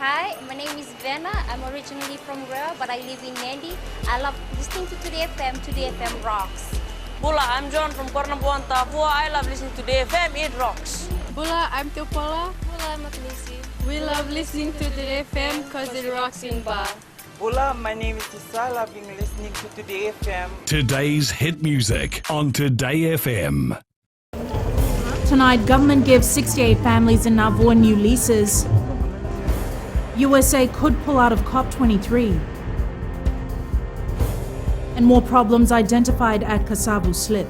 Hi, my name is Vena. I'm originally from Rare, but I live in Nandi. I love listening to Today FM. Today FM rocks. Bula, I'm John from Kornabuan, Tafua. I love listening to Today FM. It rocks. Bula, I'm Teopola. Bula, I'm Atlisi. We love listening to Today FM because it rocks in Ba. Bula, my name is Tisal. I've been listening to Today FM. Today's hit music on Today FM. Tonight, government gives 68 families in Navua new leases. USA could pull out of COP23. And more problems identified at Kasavu slip.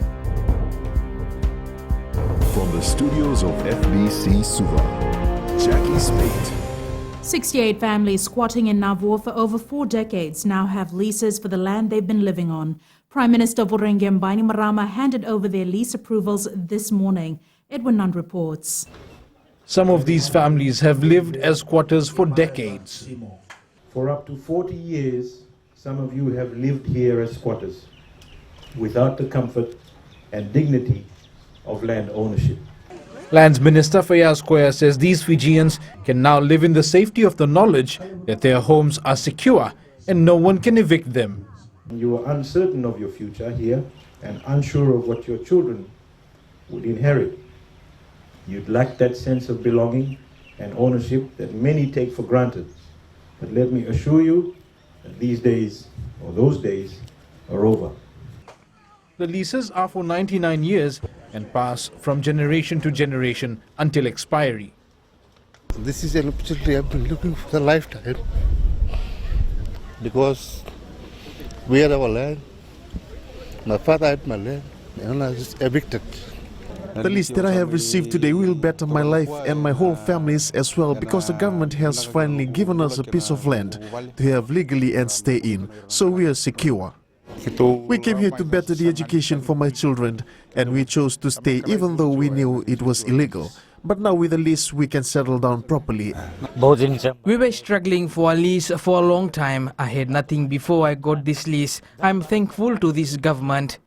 From the studios of FBC Suva, Jackie Spate. 68 families squatting in Navua for over 4 decades now have leases for the land they've been living on. Prime Minister Vorengem Bainimarama handed over their lease approvals this morning. Edwin Nund reports. Some of these families have lived as squatters for decades. For up to 40 years, some of you have lived here as squatters without the comfort and dignity of land ownership. Lands Minister Fayaz Koya says these Fijians can now live in the safety of the knowledge that their homes are secure and no one can evict them. You are uncertain of your future here and unsure of what your children would inherit. You'd lack that sense of belonging and ownership that many take for granted. But let me assure you that these days, or those days, are over. The leases are for 99 years and pass from generation to generation until expiry. This is an opportunity I've been looking for a lifetime because we had our land. My father had my land and I was evicted. The lease that I have received today will better my life and my whole family's as well because the government has finally given us a piece of land to have legally and stay in, so we are secure. We came here to better the education for my children and we chose to stay even though we knew it was illegal. But now with the lease we can settle down properly. We were struggling for a lease for a long time. I had nothing before I got this lease. I'm thankful to this government.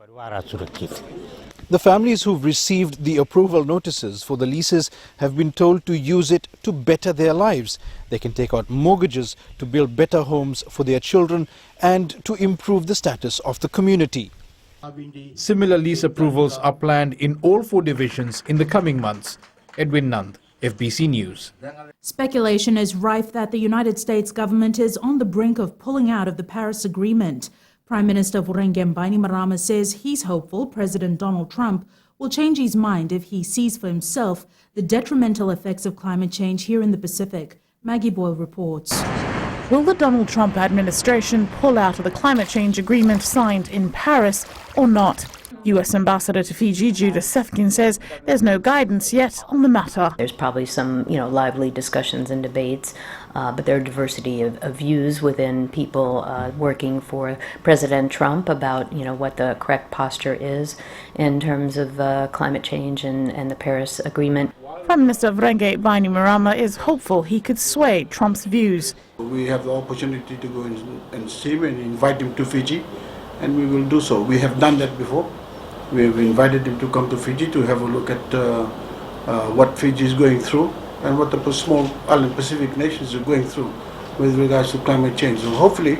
The families who've received the approval notices for the leases have been told to use it to better their lives. They can take out mortgages to build better homes for their children and to improve the status of the community. Similar lease approvals are planned in all 4 divisions in the coming months. Edwin Nund, FBC News. Speculation is rife that the United States government is on the brink of pulling out of the Paris Agreement. Prime Minister Vorengem Bainimarama says he's hopeful President Donald Trump will change his mind if he sees for himself the detrimental effects of climate change here in the Pacific. Maggie Boyle reports. Will the Donald Trump administration pull out of the climate change agreement signed in Paris or not? U.S. Ambassador to Fiji, Judith Sefkin, says there's no guidance yet on the matter. There's probably some, lively discussions and debates, but there are diversity of views within people working for President Trump about, what the correct posture is in terms of climate change and the Paris Agreement. Prime Minister Vorengem Bainimarama is hopeful he could sway Trump's views. We have the opportunity to go and see him and invite him to Fiji, and we will do so. We have done that before. We have invited him to come to Fiji to have a look at what Fiji is going through and what the small island Pacific nations are going through with regards to climate change. So hopefully,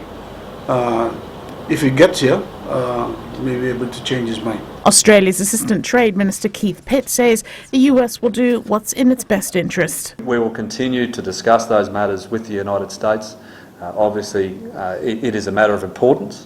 if he gets here, he may be able to change his mind. Australia's Assistant Trade Minister Keith Pitt says the US will do what's in its best interest. We will continue to discuss those matters with the United States. Obviously, it is a matter of importance,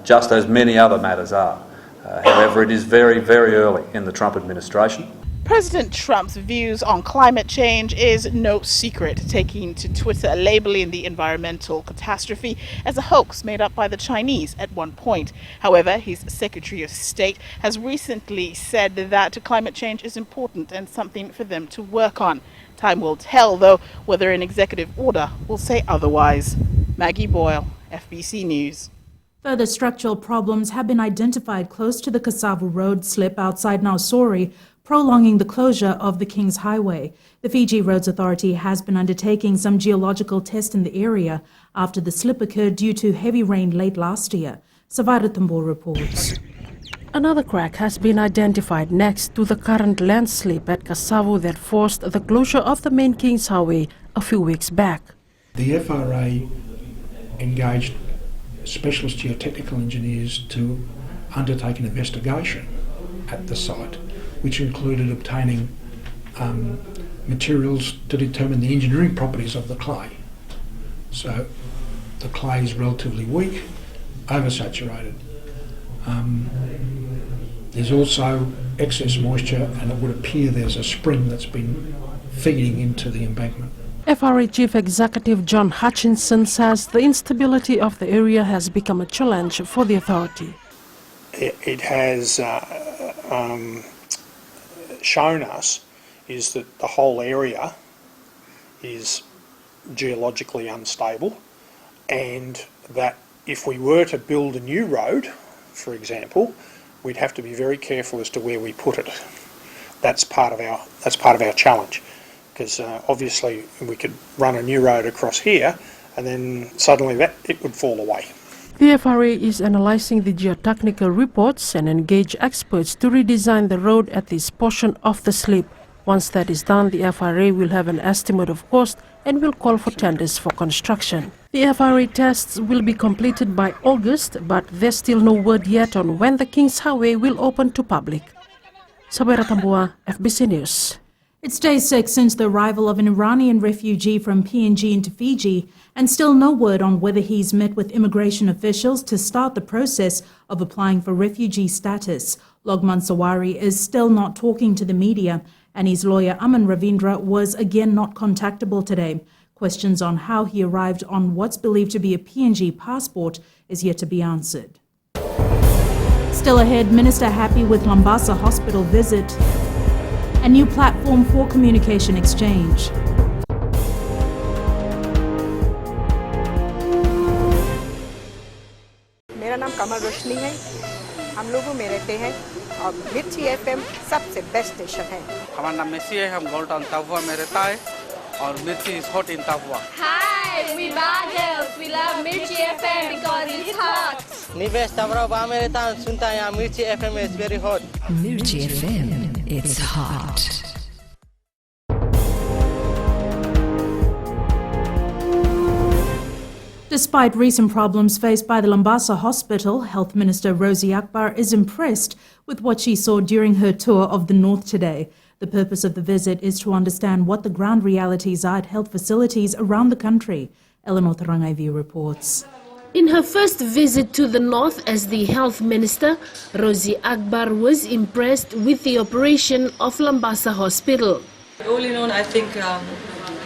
just as many other matters are. However, it is very, very early in the Trump administration. President Trump's views on climate change is no secret, taking to Twitter labeling the environmental catastrophe as a hoax made up by the Chinese at one point. However, his Secretary of State has recently said that climate change is important and something for them to work on. Time will tell, though, whether an executive order will say otherwise. Maggie Boyle, FBC News. Further structural problems have been identified close to the Kasavu road slip outside Nausori, prolonging the closure of the King's Highway. The Fiji Roads Authority has been undertaking some geological tests in the area after the slip occurred due to heavy rain late last year. Savara Tambor reports. Another crack has been identified next to the current landslip at Kasavu that forced the closure of the main King's Highway a few weeks back. The FRA engaged specialist geotechnical engineers to undertake an investigation at the site, which included obtaining materials to determine the engineering properties of the clay. So the clay is relatively weak, oversaturated. There's also excess moisture, and it would appear there's a spring that's been feeding into the embankment. FRA Chief Executive John Hutchinson says the instability of the area has become a challenge for the authority. It has shown us is that the whole area is geologically unstable, and that if we were to build a new road, for example, we'd have to be very careful as to where we put it. That's part of our challenge, because obviously we could run a new road across here and then suddenly it would fall away. The FRA is analyzing the geotechnical reports and engage experts to redesign the road at this portion of the slip. Once that is done, the FRA will have an estimate of cost and will call for tenders for construction. The FRA tests will be completed by August, but there's still no word yet on when the King's Highway will open to public. Sabera Tambua, FBC News. It's day 6 since the arrival of an Iranian refugee from PNG into Fiji, and still no word on whether he's met with immigration officials to start the process of applying for refugee status. Logman Sawari is still not talking to the media, and his lawyer Aman Ravindra was again not contactable today. Questions on how he arrived on what's believed to be a PNG passport is yet to be answered. Still ahead, Minister happy with Lambasa hospital visit. A new platform for communication exchange. मेरा नाम कमल रोशनी है। हम लोगों में रहते हैं और मिर्ची एफएम सबसे बेस्ट स्टेशन है। हमारा नाम मेसी है, हम गोल्ड टाउन तापुआ में रहता है और मिर्ची इज हॉट इन तापुआ। Hi, we Bagels. We love Mirchi FM because it's hot. निवेश तापुआ में रहता हूँ, सुनता है यहाँ मिर्ची FM is very hot. Mirchi FM, it's hot. Despite recent problems faced by the Lambasa Hospital, Health Minister Rosie Akbar is impressed with what she saw during her tour of the North today. The purpose of the visit is to understand what the ground realities are at health facilities around the country. Eleanor Tarangaivi reports. In her first visit to the North as the Health Minister, Rosie Akbar was impressed with the operation of Lambasa Hospital. All in all, I think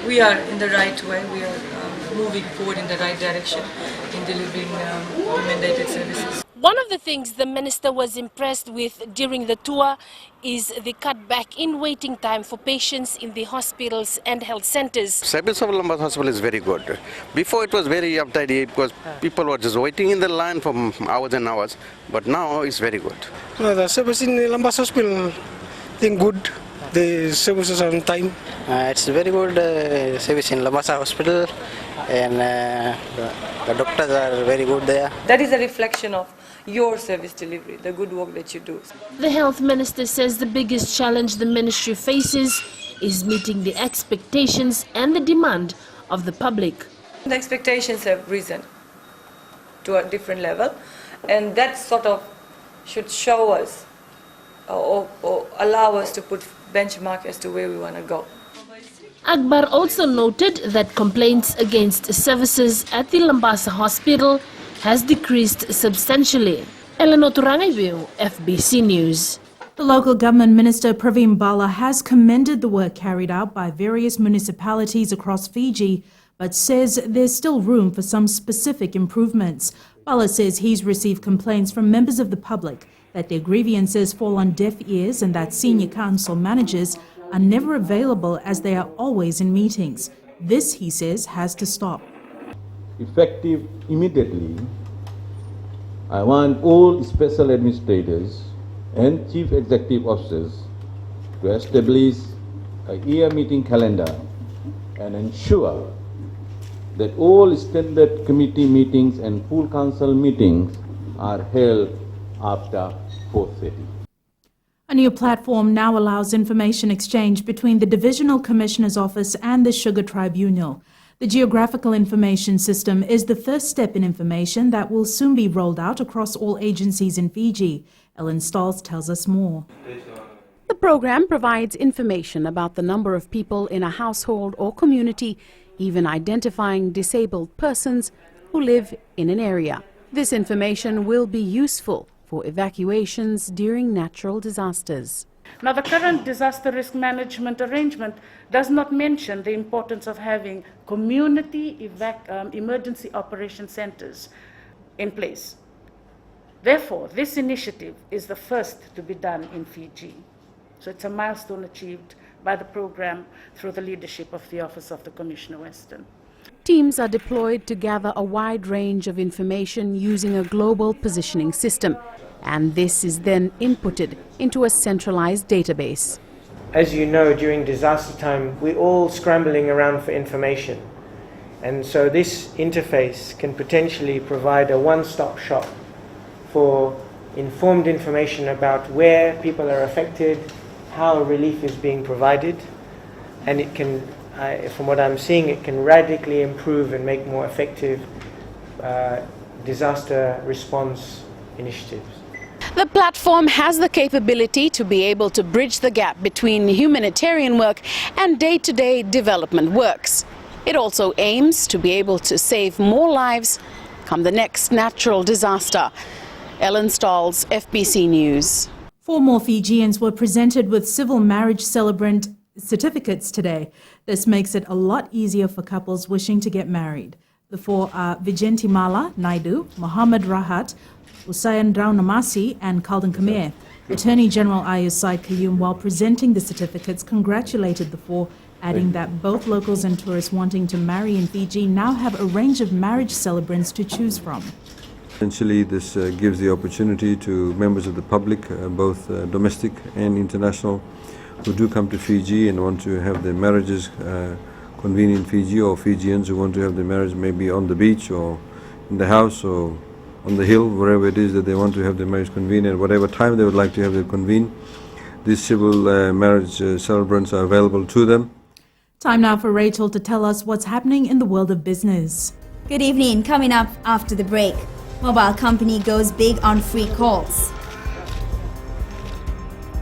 we are in the right way. We are moving forward in the right direction in delivering the mandated services. One of the things the Minister was impressed with during the tour is the cutback in waiting time for patients in the hospitals and health centres. Service of Lambasa Hospital is very good. Before it was very uptight because people were just waiting in the line for hours and hours, but now it's very good. The service in Lambasa Hospital, I think good. The services are on time. It's very good service in Lambasa Hospital, and the doctors are very good there. That is a reflection of your service delivery, the good work that you do. The Health Minister says the biggest challenge the ministry faces is meeting the expectations and the demand of the public. The expectations have risen to a different level, and that sort of should show us or allow us to put benchmark as to where we want to go. Akbar also noted that complaints against services at the Lambasa Hospital has decreased substantially. Eleanor Turangaivu, FBC News. The local government minister Praveen Bala has commended the work carried out by various municipalities across Fiji, but says there's still room for some specific improvements. Bala says he's received complaints from members of the public that their grievances fall on deaf ears and that senior council managers are never available as they are always in meetings. This, he says, has to stop. Effective immediately, I want all special administrators and chief executive officers to establish a year meeting calendar and ensure that all standard committee meetings and full council meetings are held after 4:30. A new platform now allows information exchange between the Divisional Commissioner's Office and the Sugar Tribunal. The Geographical Information System is the first step in information that will soon be rolled out across all agencies in Fiji. Ellen Stahls tells us more. The program provides information about the number of people in a household or community, even identifying disabled persons who live in an area. This information will be useful for evacuations during natural disasters. Now, the current disaster risk management arrangement does not mention the importance of having community emergency operation centers in place. Therefore, this initiative is the first to be done in Fiji. So it's a milestone achieved by the program through the leadership of the Office of the Commissioner Western. Teams are deployed to gather a wide range of information using a global positioning system, and this is then inputted into a centralized database. As you know, during disaster time, we're all scrambling around for information. And so this interface can potentially provide a one-stop shop for informed information about where people are affected, how relief is being provided, and it can, from what I'm seeing, it can radically improve and make more effective disaster response initiatives. The platform has the capability to be able to bridge the gap between humanitarian work and day-to-day development works. It also aims to be able to save more lives come the next natural disaster. Ellen Stahls, FBC News. 4 more Fijians were presented with civil marriage celebrant certificates today. This makes it a lot easier for couples wishing to get married. The 4 are Vijentimala Naidu, Muhammad Rahat, Usayan Draunamasi and Kaldan Khmer. Attorney General Ayusai Qayyum, while presenting the certificates, congratulated the 4, adding that both locals and tourists wanting to marry in Fiji now have a range of marriage celebrants to choose from. Essentially, this gives the opportunity to members of the public, both domestic and international, who do come to Fiji and want to have their marriages convened in Fiji, or Fijians who want to have their marriage maybe on the beach or in the house or on the hill, wherever it is that they want to have their marriage convened, at whatever time they would like to have it convened. These civil marriage celebrants are available to them. Time now for Rachel to tell us what's happening in the world of business. Good evening. Coming up after the break, mobile company goes big on free calls.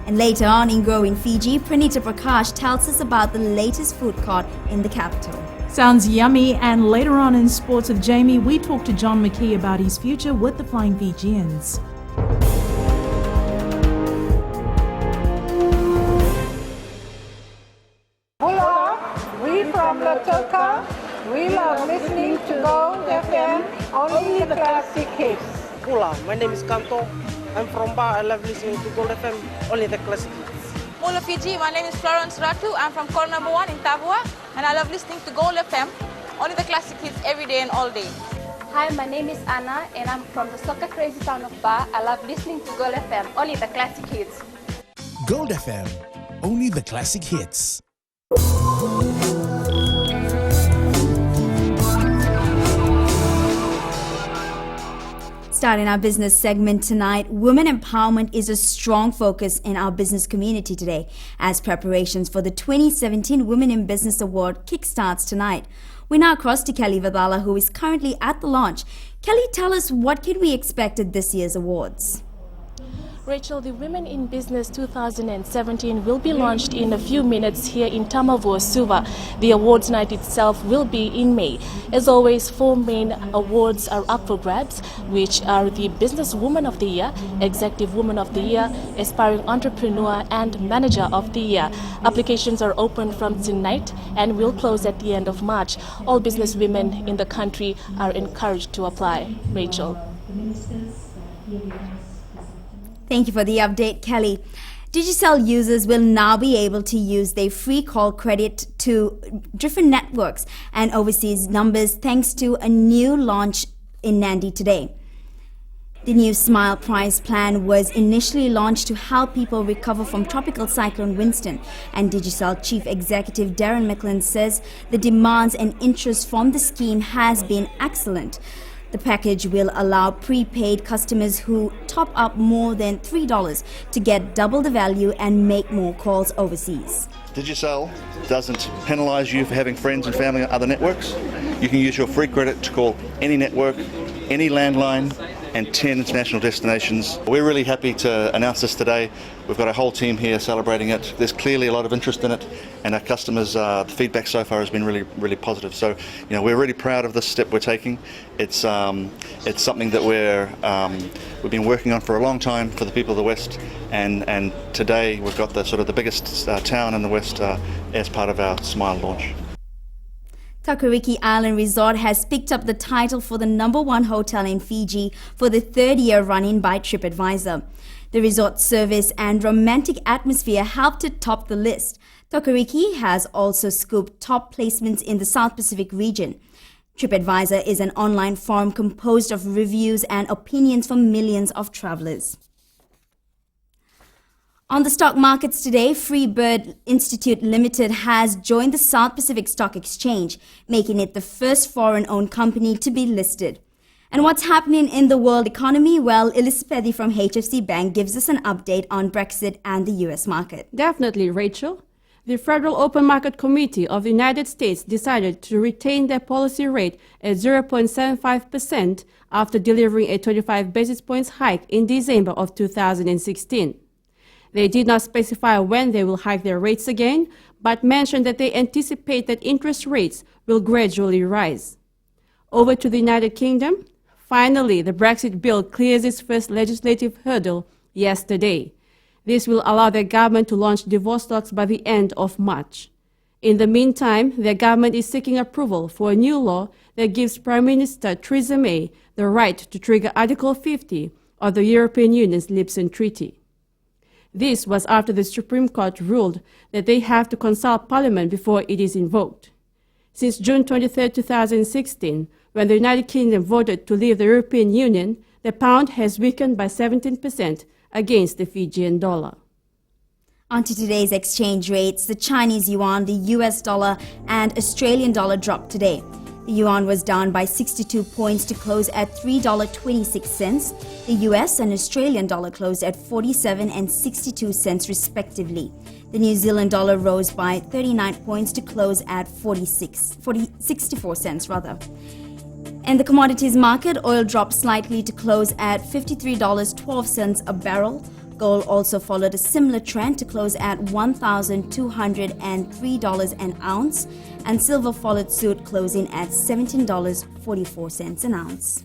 And later on in Growing Fiji, Pranita Prakash tells us about the latest food court in the capital. Sounds yummy. And later on in Sports with Jamie, we talk to John McKee about his future with the Flying Fijians. Hola, we from Latoka. We love listening to Gold FM, only the classic hits. Hola, my name is Kanto. I'm from Ba. I love listening to Gold FM, only the classic hits. Hola Fiji, my name is Florence Ratu. I'm from Call Number 1 in Tavua, and I love listening to Gold FM, only the classic hits every day and all day. Hi, my name is Anna, and I'm from the soccer crazy town of Ba. I love listening to Gold FM, only the classic hits. Gold FM, only the classic hits. Starting our business segment tonight, women empowerment is a strong focus in our business community today, as preparations for the 2017 Women in Business Award kickstarts tonight. We now cross to Kelly Vidala, who is currently at the launch. Kelly, tell us, what can we expect at this year's awards? Rachel, the Women in Business 2017 will be launched in a few minutes here in Tamavua, Suva. The awards night itself will be in May. As always, 4 main awards are up for grabs, which are the Business Woman of the Year, Executive Woman of the Year, Aspiring Entrepreneur, and Manager of the Year. Applications are open from tonight and will close at the end of March. All business women in the country are encouraged to apply. Rachel. Thank you for the update, Kelly. Digicel users will now be able to use their free call credit to different networks and overseas numbers thanks to a new launch in Nandi today. The new Smile Price plan was initially launched to help people recover from Tropical Cyclone Winston, and Digicel Chief Executive Darren McLean says the demands and interest from the scheme has been excellent. The package will allow prepaid customers who top up more than $3 to get double the value and make more calls overseas. Digicel doesn't penalise you for having friends and family on other networks. You can use your free credit to call any network, any landline, and 10 international destinations. We're really happy to announce this today. We've got a whole team here celebrating it. There's clearly a lot of interest in it, and our customers, the feedback so far has been really positive. So, we're really proud of this step we're taking. It's something that we've been working on for a long time for the people of the West, and today we've got the biggest town in the West as part of our Smile launch. Takariki Island Resort has picked up the title for the #1 hotel in Fiji for the 3rd year running by TripAdvisor. The resort service and romantic atmosphere helped it top the list. Takariki has also scooped top placements in the South Pacific region. TripAdvisor is an online forum composed of reviews and opinions from millions of travelers. On the stock markets today, Freebird Institute Limited has joined the South Pacific Stock Exchange, making it the first foreign-owned company to be listed. And what's happening in the world economy? Well, Elizabeth from HFC Bank gives us an update on Brexit and the US market. Definitely, Rachel. The Federal Open Market Committee of the United States decided to retain their policy rate at 0.75% after delivering a 25 basis points hike in December of 2016. They did not specify when they will hike their rates again, but mentioned that they anticipate that interest rates will gradually rise. Over to the United Kingdom. Finally, the Brexit bill clears its first legislative hurdle yesterday. This will allow their government to launch divorce talks by the end of March. In the meantime, their government is seeking approval for a new law that gives Prime Minister Theresa May the right to trigger Article 50 of the European Union's Lisbon Treaty. This was after the Supreme Court ruled that they have to consult Parliament before it is invoked. Since June 23, 2016, when the United Kingdom voted to leave the European Union, the pound has weakened by 17% against the Fijian dollar. On to today's exchange rates. The Chinese yuan, the US dollar, and Australian dollar dropped today. The yuan was down by 62 points to close at $3.26. The US and Australian dollar closed at 47 and 62 cents respectively. The New Zealand dollar rose by 39 points to close at 64 cents rather. In the commodities market, oil dropped slightly to close at $53.12 a barrel. Gold also followed a similar trend to close at $1,203 an ounce, and silver followed suit, closing at $17.44 an ounce.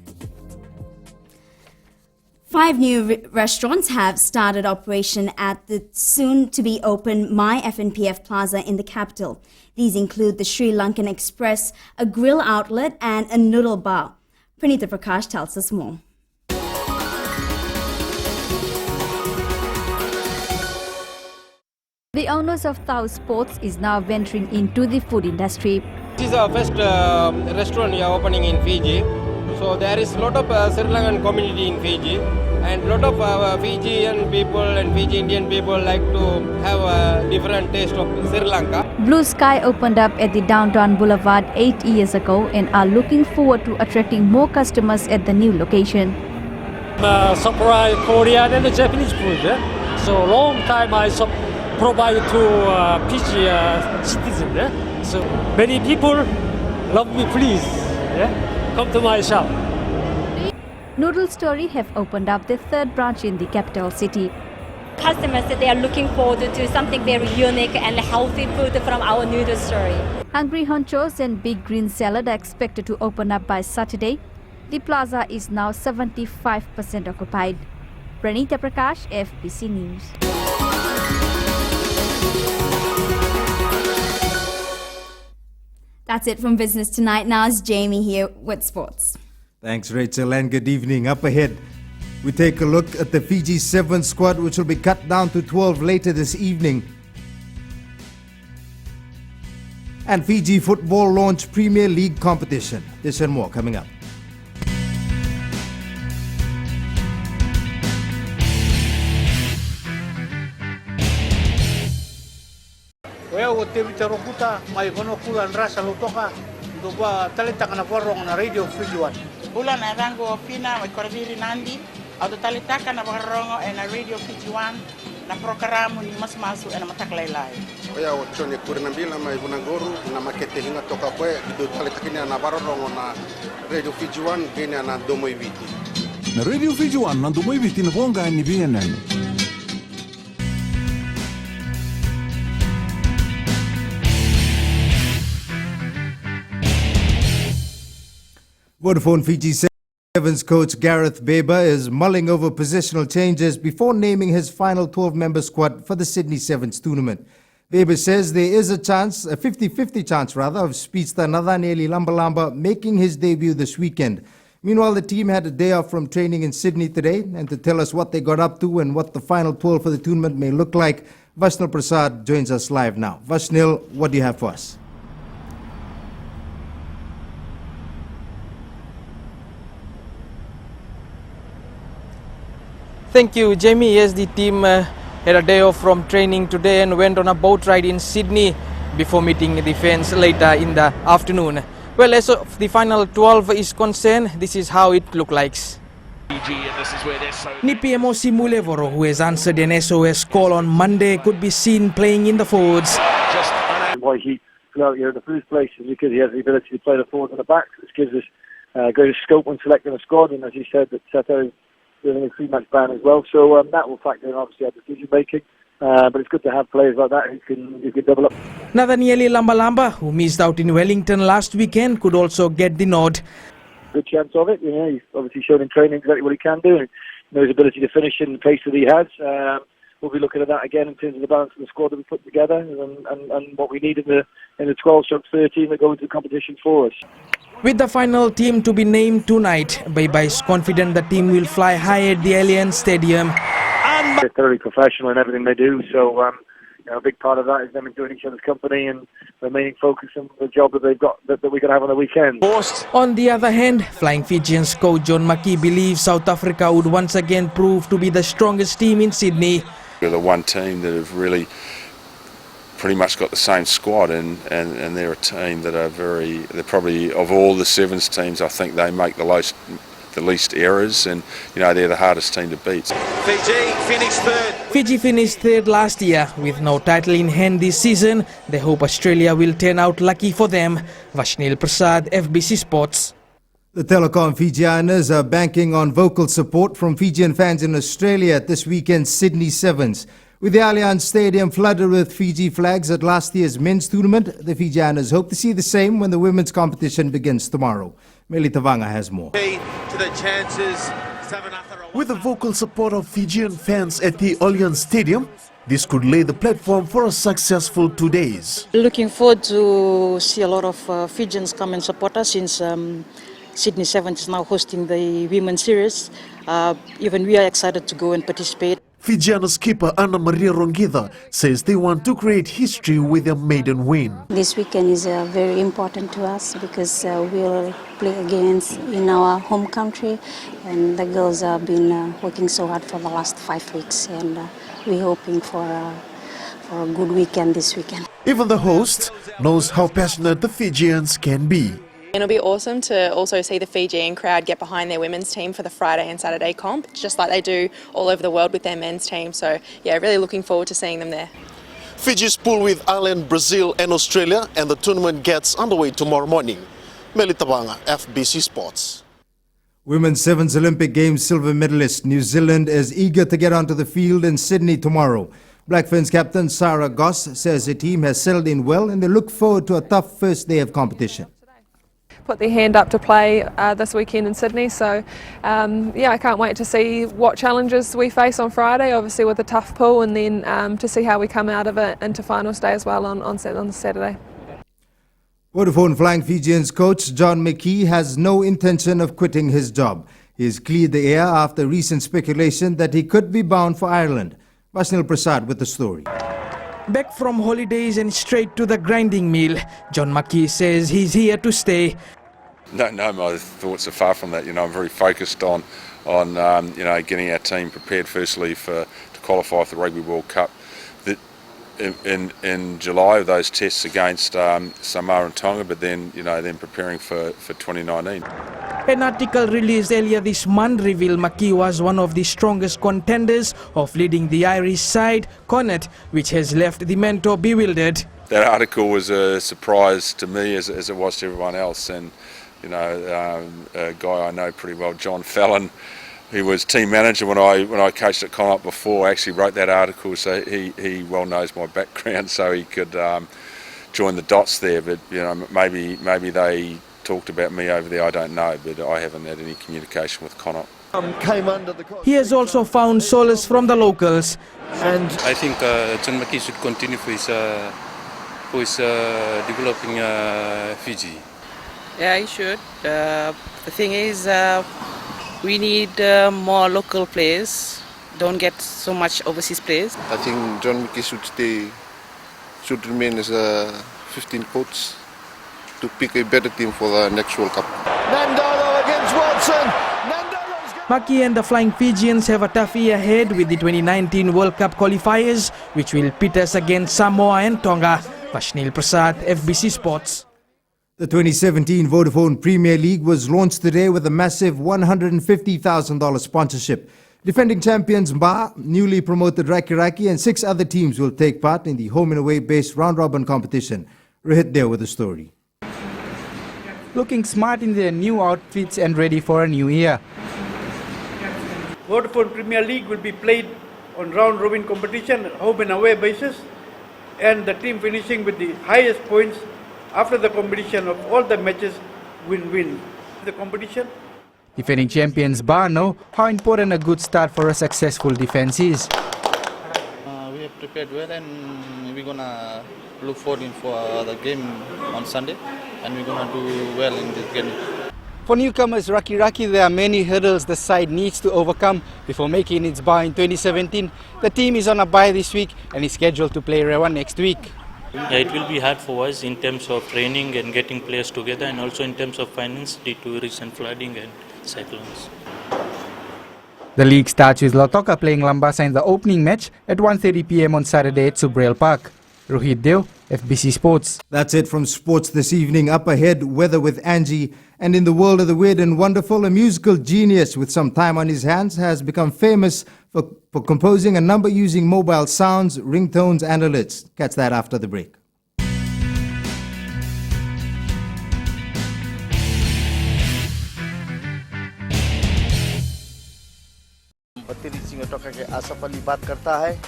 5 new restaurants have started operation at the soon-to-be-open My FNPF Plaza in the capital. These include the Sri Lankan Express, a grill outlet, and a noodle bar. Pranita Prakash tells us more. The owners of Thao Sports is now venturing into the food industry. This is our first restaurant we are opening in Fiji. So there is a lot of Sri Lankan community in Fiji, and a lot of Fijian people and Fiji Indian people like to have a different taste of Sri Lanka. Blue Sky opened up at the downtown boulevard 8 years ago and are looking forward to attracting more customers at the new location. Supply Korean and Japanese food. So long time I provide to Fiji citizens. So many people love me, please. Come to my shop. Noodle Story have opened up their 3rd branch in the capital city. Customers, they are looking forward to something very unique and healthy food from our Noodle Story. Hungry Honchos and Big Green Salad are expected to open up by Saturday. The plaza is now 75% occupied. Pranita Prakash, FBC News. That's it from Business Tonight. Now it's Jamie here with sports. Thanks, Rachel, and good evening. Up ahead, we take a look at the Fiji 7 squad, which will be cut down to 12 later this evening. And Fiji football launch Premier League competition. This and more coming up. Weo tibita rokuta mai kono kulan rasa lutoka doba talita kana porong na radio Fijian. Bulan rango pina mai korviri nandi au talita kana porong na radio Fijian na programa ni mas masu na mataklaylay. Oya ochone kurinambila mai bunangoro na makete hinga toka kwe bido taletakini na baroro na Radio Fijian gene na domoiviti. Na Radio Fijian na domoiviti na bonga ni BNN. Vodafone Fiji Sevens coach Gareth Baber is mulling over positional changes before naming his final 12-member squad for the Sydney Sevens tournament. Baber says there is a 50-50 chance of speedster Nathanieli Lambalamba making his debut this weekend. Meanwhile, the team had a day off from training in Sydney today, and to tell us what they got up to and what the final 12 for the tournament may look like, Vashnil Prasad joins us live now. Vashnil, what do you have for us? Thank you, Jamie. Yes, the team had a day off from training today and went on a boat ride in Sydney before meeting the fans later in the afternoon. Well, as of the final 12 is concerned, this is how it looks like. Nipiemo Simulevoro, who has answered an SOS call on Monday, could be seen playing in the forwards. Why he flew out here in the first place is because he has the ability to play the forwards and the backs, which gives us greater scope when selecting a squad. And as you said, that Seto doing a 3-match ban as well, so that will factor in obviously our decision making. But it's good to have players like that who can double up. Nathanieli Lambalamba, who missed out in Wellington last weekend, could also get the nod. Good chance of it. He's obviously shown in training exactly what he can do, and his ability to finish in the pace that he has. We'll be looking at that again in terms of the balance of the squad that we put together and what we need in the 12/13 that go into the competition for us. With the final team to be named tonight, Baber is confident the team will fly high at the Allianz Stadium. They're thoroughly professional in everything they do, so a big part of that is them enjoying each other's company and remaining focused on the job that they've got that we're going to have on the weekend. On the other hand, Flying Fijians coach John Mackie believes South Africa would once again prove to be the strongest team in Sydney. We're the one team that have really pretty much got the same squad, and they're a team that are they're probably, of all the Sevens teams, I think they make the least errors, and they're the hardest team to beat. Fiji finished third last year. With no title in hand this season, they hope Australia will turn out lucky for them. Vashnil Prasad, FBC Sports. The Telecom Fijianers are banking on vocal support from Fijian fans in Australia at this weekend's Sydney Sevens. With the Allianz Stadium flooded with Fiji flags at last year's men's tournament, the Fijianers hope to see the same when the women's competition begins tomorrow. Meli Tavanga has more. With the vocal support of Fijian fans at the Allianz Stadium, this could lay the platform for a successful 2 days. Looking forward to see a lot of Fijians come and support us since Sydney Sevens is now hosting the women's series. Even we are excited to go and participate. Fijian skipper Ana Maria Rongida says they want to create history with their maiden win. This weekend is very important to us because we'll play against in our home country, and the girls have been working so hard for the last 5 weeks, and we're hoping for a good weekend this weekend. Even the host knows how passionate the Fijians can be. It'll be awesome to also see the Fijian crowd get behind their women's team for the Friday and Saturday comp, just like they do all over the world with their men's team. So yeah, really looking forward to seeing them there. Fiji's pool with Ireland, Brazil and Australia, and the tournament gets underway tomorrow morning. Meli Tabanga, FBC Sports. Women's Sevens Olympic Games silver medalist New Zealand is eager to get onto the field in Sydney tomorrow. Black Ferns captain Sarah Goss says the team has settled in well and they look forward to a tough first day of competition. Put their hand up to play this weekend in Sydney, so I can't wait to see what challenges we face on Friday, obviously with a tough pool, and then to see how we come out of it into finals day as well on Saturday. Vodafone Flying Fijians coach John McKee has no intention of quitting his job. He has cleared the air after recent speculation that he could be bound for Ireland. Vashnil Prasad with the story. Back from holidays and straight to the grinding mill, John McKee says he's here to stay. No, my thoughts are far from that. I'm very focused on getting our team prepared firstly to qualify for the Rugby World Cup. In July, those tests against Samoa and Tonga, but then preparing for 2019. An article released earlier this month revealed Maki was one of the strongest contenders of leading the Irish side, Connacht, which has left the mentor bewildered. That article was a surprise to me as it was to everyone else, and a guy I know pretty well, John Fallon, who was team manager when I coached at Connacht before, actually wrote that article, so he well knows my background, so he could join the dots there. But maybe they talked about me over there, I don't know, but I haven't had any communication with Connacht. He has also found solace from the locals. And I think John Maki should continue for his developing Fiji. Yeah, he should. The thing is, we need more local players. Don't get so much overseas players. I think John Maki should remain as a 15 coach to pick a better team for the next World Cup. Nandolo against Watson. Maki and the Flying Fijians have a tough year ahead with the 2019 World Cup qualifiers, which will pit us against Samoa and Tonga. Vashnil Prasad, FBC Sports. The 2017 Vodafone Premier League was launched today with a massive $150,000 sponsorship. Defending champions Mba, newly promoted Raki and 6 other teams will take part in the home and away based round-robin competition. Rohit there with the story. Looking smart in their new outfits and ready for a new year. Vodafone Premier League will be played on round-robin competition, home and away basis, and the team finishing with the highest points after the competition of all the matches win the competition. Defending champions Mba know how important a good start for a successful defense is. We have prepared well, and we're gonna look forward for the game on Sunday, and we're gonna do well in this game. For newcomers Raki, there are many hurdles the side needs to overcome before making its bye in 2017. The team is on a bye this week and is scheduled to play Rewa next week. Yeah, it will be hard for us in terms of training and getting players together, and also in terms of finance due to recent flooding and cyclones. The league starts with Lautoka playing Lambasa in the opening match at 1:30 p.m. on Saturday at Subrail Park. Rohit Deo, FBC Sports. That's it from sports this evening. Up ahead, weather with Angie. And in the world of the weird and wonderful, a musical genius with some time on his hands has become famous for composing a number using mobile sounds, ringtones, and alerts. Catch that after the break. बात करता है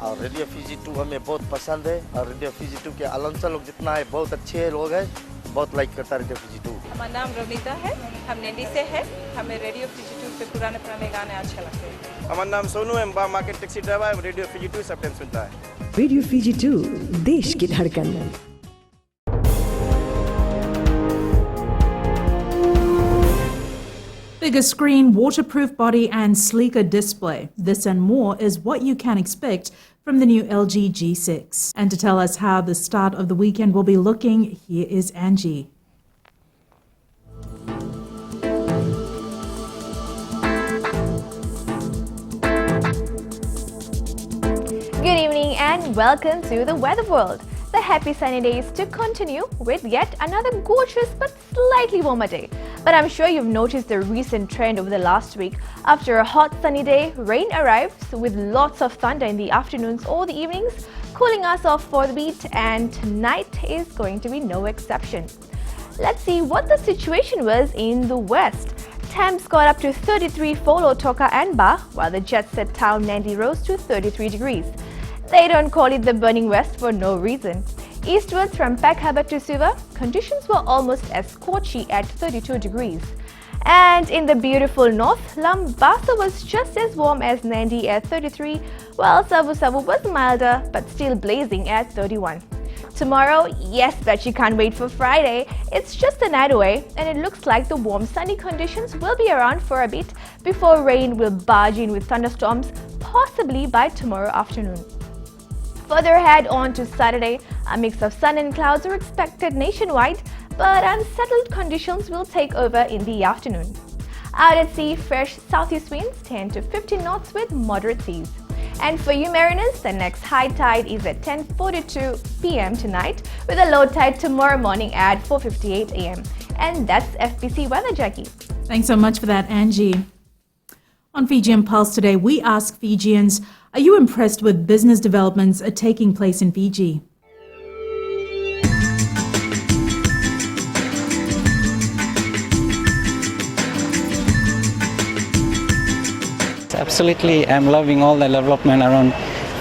और radio Fiji 2 हमें बहुत पसंद है और radio Fiji 2 के अलाउंसर लोग जितना है बहुत अच्छे लोग हैं, बहुत लाइक करता है रेडियो फिजी 2। हमारा नाम रवनीता है, हम नैनी से है, हमें रेडियो फिजी 2 पे पुराने गाने अच्छे लगते हैं। हमारा नाम सोनू है, बा मार्केट टैक्सी ड्राइवर है, रेडियो फिजी 2 सब टाइम सुनता है। रेडियो फिजी 2 देश की धड़कन। Bigger screen, waterproof body and sleeker display. This and more is what you can expect from the new LG G6. And to tell us how the start of the weekend will be looking, here is Angie. Good evening and welcome to the Weather World. The happy sunny days to continue with yet another gorgeous but slightly warmer day. But I'm sure you've noticed the recent trend over the last week. After a hot sunny day, rain arrives with lots of thunder in the afternoons or the evenings, cooling us off for the beat, and tonight is going to be no exception. Let's see what the situation was in the west. Temps got up to 33 for Lautoka and Mba, while the jet-set town Nandi rose to 33 degrees. They don't call it the burning west for no reason. Eastwards from Pakhabat to Suva, conditions were almost as scorchy at 32 degrees. And in the beautiful north, Lambasa was just as warm as Nandi at 33, while Savu was milder but still blazing at 31. Tomorrow, yes, bet you can't wait for Friday. It's just a night away, and it looks like the warm sunny conditions will be around for a bit before rain will barge in with thunderstorms, possibly by tomorrow afternoon. Further ahead on to Saturday, a mix of sun and clouds are expected nationwide, but unsettled conditions will take over in the afternoon. Out at sea, fresh southeast winds 10 to 15 knots with moderate seas. And for you mariners, the next high tide is at 10:42 p.m. tonight, with a low tide tomorrow morning at 4:58 a.m. And that's FBC Weather, Jackie. Thanks so much for that, Angie. On Fijian Pulse today, we ask Fijians, are you impressed with business developments taking place in Fiji? Absolutely, I'm loving all the development around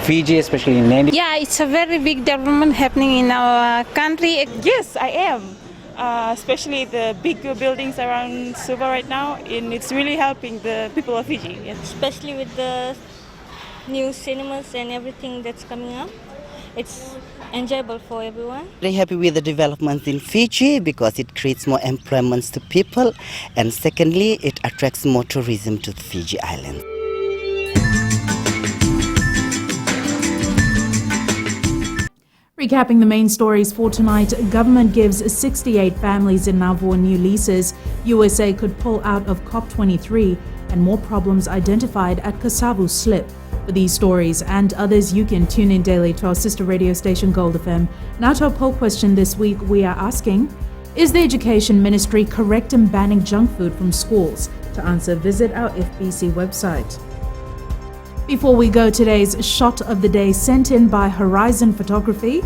Fiji, especially in Nadi. Yeah, it's a very big development happening in our country. Yes, I am. Especially the big buildings around Suva right now, and it's really helping the people of Fiji. Yes. Especially with the new cinemas and everything that's coming up. It's enjoyable for everyone. Very happy with the developments in Fiji because it creates more employments to people, and secondly, it attracts more tourism to the Fiji Islands. Recapping the main stories for tonight, government gives 68 families in Nauru new leases. USA could pull out of COP23, and more problems identified at Kasavu slip. For these stories and others, you can tune in daily to our sister radio station Gold FM. Now to our poll question this week, we are asking, is the Education Ministry correct in banning junk food from schools? To answer, visit our FBC website. Before we go, today's shot of the day sent in by Horizon Photography.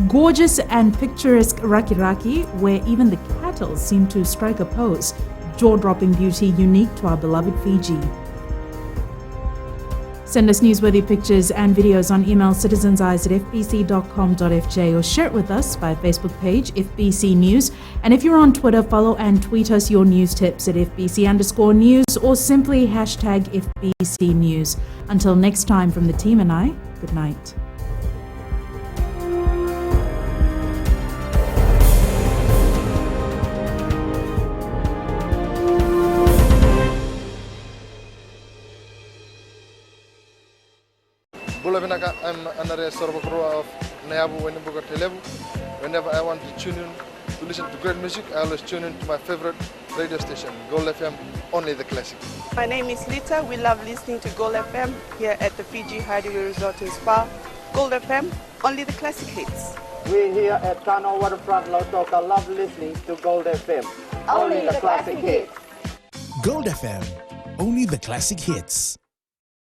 Gorgeous and picturesque Raki, where even the cattle seem to strike a pose. Jaw-dropping beauty unique to our beloved Fiji. Send us newsworthy pictures and videos on email citizenseyes@fbc.com.fj or share it with us by Facebook page FBC News. And if you're on Twitter, follow and tweet us your news tips at FBC_news or simply hashtag FBC News. Until next time, from the team and I, good night. I'm another Sorbakro of Nayabu whenever I want to tune in to listen to great music, I always tune in to my favorite radio station, Gold FM, only the classic. My name is Lita. We love listening to Gold FM here at the Fiji Hideaway Resort and Spa. Gold FM, only the classic hits. We here at Tano Waterfront Lautoka love listening to Gold FM, only the classic hits. Gold FM, only the classic hits.